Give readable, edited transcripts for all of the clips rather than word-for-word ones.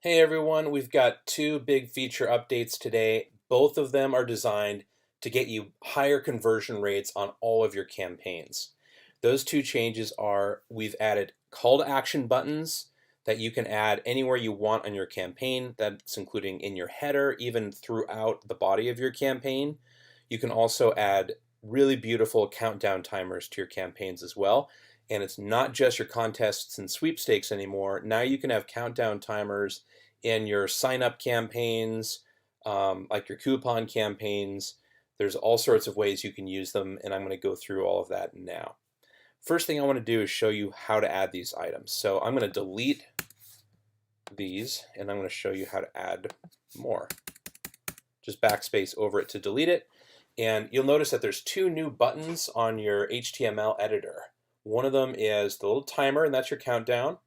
Hey everyone, we've got two big feature updates today. Both of them are designed to get you higher conversion rates on all of your campaigns. Those two changes are we've added call to action buttons that you can add anywhere you want on your campaign. That's including in your header, even throughout the body of your campaign. You can also add really beautiful countdown timers to your campaigns as well. And it's not just your contests and sweepstakes anymore. Now you can have countdown timers in your sign up campaigns, like your coupon campaigns. There's all sorts of ways you can use them, and I'm going to go through all of that now. First thing I want to do is show you how to add these items. So I'm going to delete these, and I'm going to show you how to add more. Just backspace over it to delete it. And you'll notice that there's two new buttons on your HTML editor. One of them is the little timer, and that's your countdown.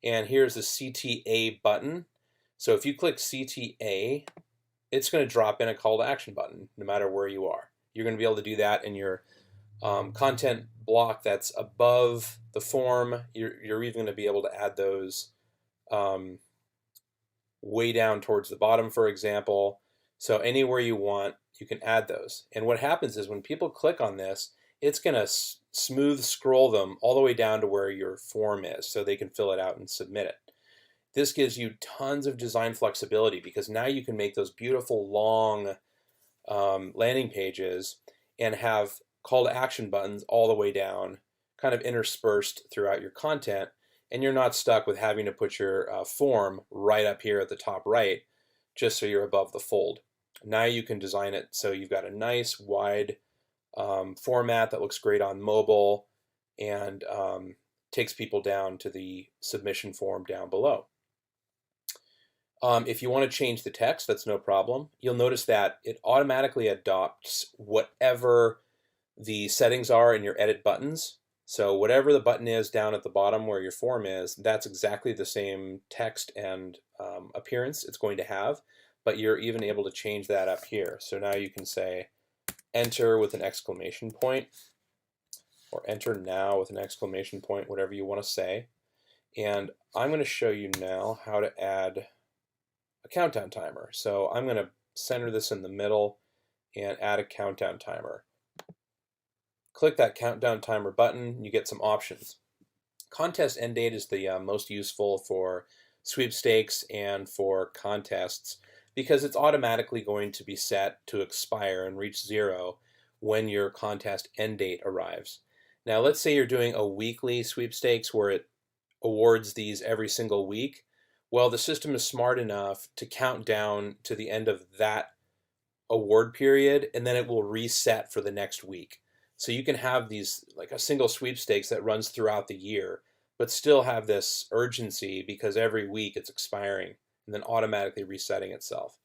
And here's the CTA button. So if you click CTA, it's going to drop in a call to action button no matter where you are. You're going to be able to do that in your content block that's above the form. You're even going to be able to add those way down towards the bottom, for example. So anywhere you want, you can add those. And what happens is when people click on this, it's going to smooth scroll them all the way down to where your form is so they can fill it out and submit it. This gives you tons of design flexibility because now you can make those beautiful long landing pages and have call to action buttons all the way down, kind of interspersed throughout your content, and you're not stuck with having to put your form right up here at the top right just so you're above the fold. Now you can design it so you've got a nice wide format that looks great on mobile and takes people down to the submission form down below. If you want to change the text, that's no problem. You'll notice that it automatically adopts whatever the settings are in your edit buttons. So whatever the button is down at the bottom where your form is, that's exactly the same text and appearance it's going to have, but you're even able to change that up here. So now you can say enter with an exclamation point, or enter now with an exclamation point, whatever you want to say. And I'm going to show you now how to add a countdown timer. So I'm going to center this in the middle and add a countdown timer. Click that countdown timer button, you get some options. Contest end date is the most useful for sweepstakes and for contests because it's automatically going to be set to expire and reach 0 when your contest end date arrives. Now let's say you're doing a weekly sweepstakes where it awards these every single week. Well, the system is smart enough to count down to the end of that award period, and then it will reset for the next week. So you can have these, like a single sweepstakes that runs throughout the year, but still have this urgency because every week it's expiring and then automatically resetting itself.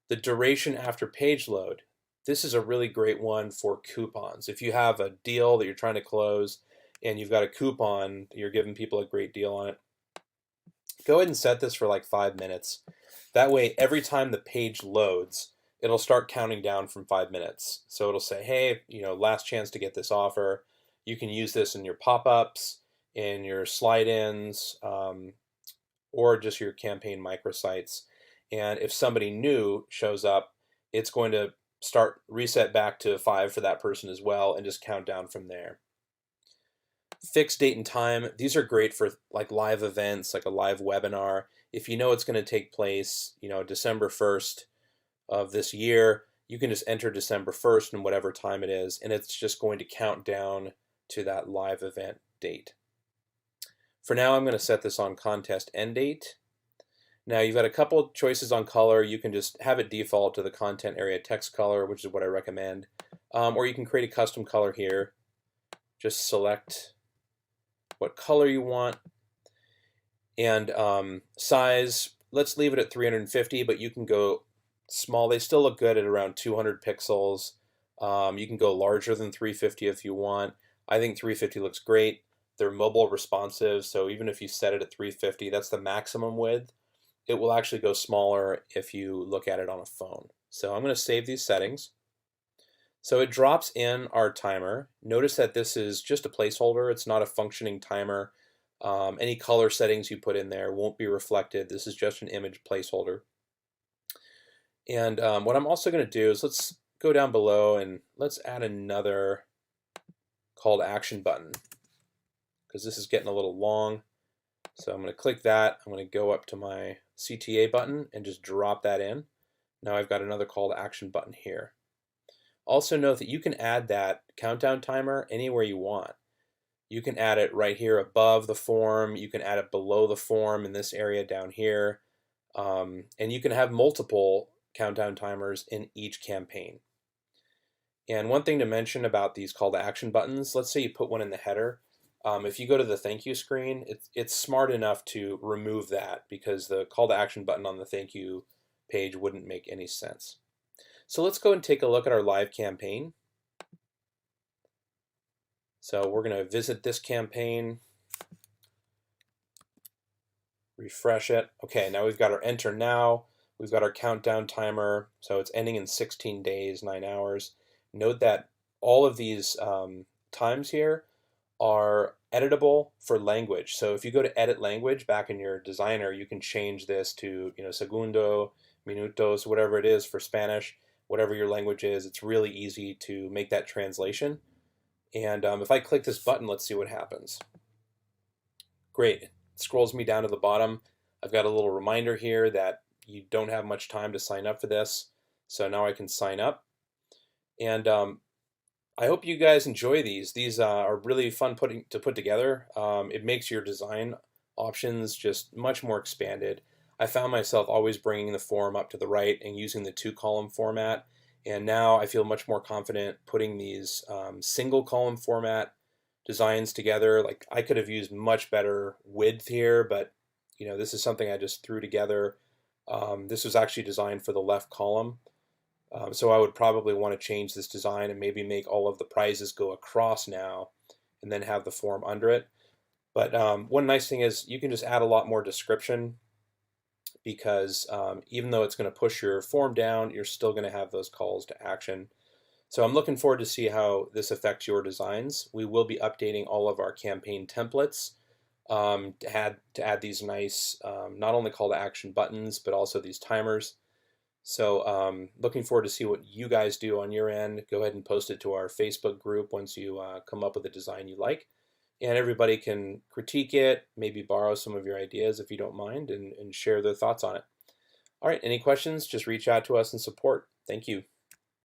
The duration after page load. This is a really great one for coupons. If you have a deal that you're trying to close and you've got a coupon, you're giving people a great deal on it, go ahead and set this for like 5 minutes. That way, every time the page loads, it'll start counting down from 5 minutes. So it'll say, hey, last chance to get this offer. You can use this in your pop-ups, in your slide-ins, or just your campaign microsites. And if somebody new shows up, it's going to start reset back to 5 for that person as well and just count down from there. Fixed date and time. These are great for like live events, like a live webinar. If you know it's going to take place, December 1st of this year, you can just enter December 1st and whatever time it is, and it's just going to count down to that live event date. For now, I'm going to set this on contest end date. Now you've got a couple choices on color. You can just have it default to the content area text color, which is what I recommend. Or you can create a custom color here. Just select what color you want. And size, let's leave it at 350, but you can go small. They still look good at around 200 pixels. You can go larger than 350 if you want. I think 350 looks great. They're mobile responsive, so even if you set it at 350, that's the maximum width. It will actually go smaller if you look at it on a phone. So I'm going to save these settings. So it drops in our timer. Notice that this is just a placeholder. It's not a functioning timer. Any color settings you put in there won't be reflected. This is just an image placeholder. And what I'm also going to do is let's go down below and let's add another call to action button, because this is getting a little long. So I'm going to click that. I'm going to go up to my CTA button and just drop that in. Now I've got another call to action button here. Also note that you can add that countdown timer anywhere you want. You can add it right here above the form. You can add it below the form in this area down here. And you can have multiple countdown timers in each campaign. And one thing to mention about these call to action buttons, let's say you put one in the header. If you go to the thank you screen, it's smart enough to remove that, because the call to action button on the thank you page wouldn't make any sense. So let's go and take a look at our live campaign. So we're going to visit this campaign, refresh it. Okay, now we've got our enter now. We've got our countdown timer. So it's ending in 16 days, 9 hours. Note that all of these times here are editable for language. So if you go to edit language back in your designer, you can change this to, segundo, minutos, whatever it is for Spanish, whatever your language is. It's really easy to make that translation. And if I click this button, let's see what happens. Great. It scrolls me down to the bottom. I've got a little reminder here that you don't have much time to sign up for this. So now I can sign up. And I hope you guys enjoy these. These are really fun to put together. It makes your design options just much more expanded. I found myself always bringing the form up to the right and using the 2-column format. And now I feel much more confident putting these single column format designs together. Like, I could have used much better width here, but this is something I just threw together. This was actually designed for the left column. So I would probably want to change this design and maybe make all of the prizes go across now and then have the form under it. But one nice thing is you can just add a lot more description, because even though it's going to push your form down, you're still going to have those calls to action. So I'm looking forward to see how this affects your designs. We will be updating all of our campaign templates to add these nice not only call to action buttons, but also these timers. So looking forward to see what you guys do on your end. Go ahead and post it to our Facebook group once you come up with a design you like. And everybody can critique it, maybe borrow some of your ideas if you don't mind, and share their thoughts on it. All right, any questions, just reach out to us and support. Thank you.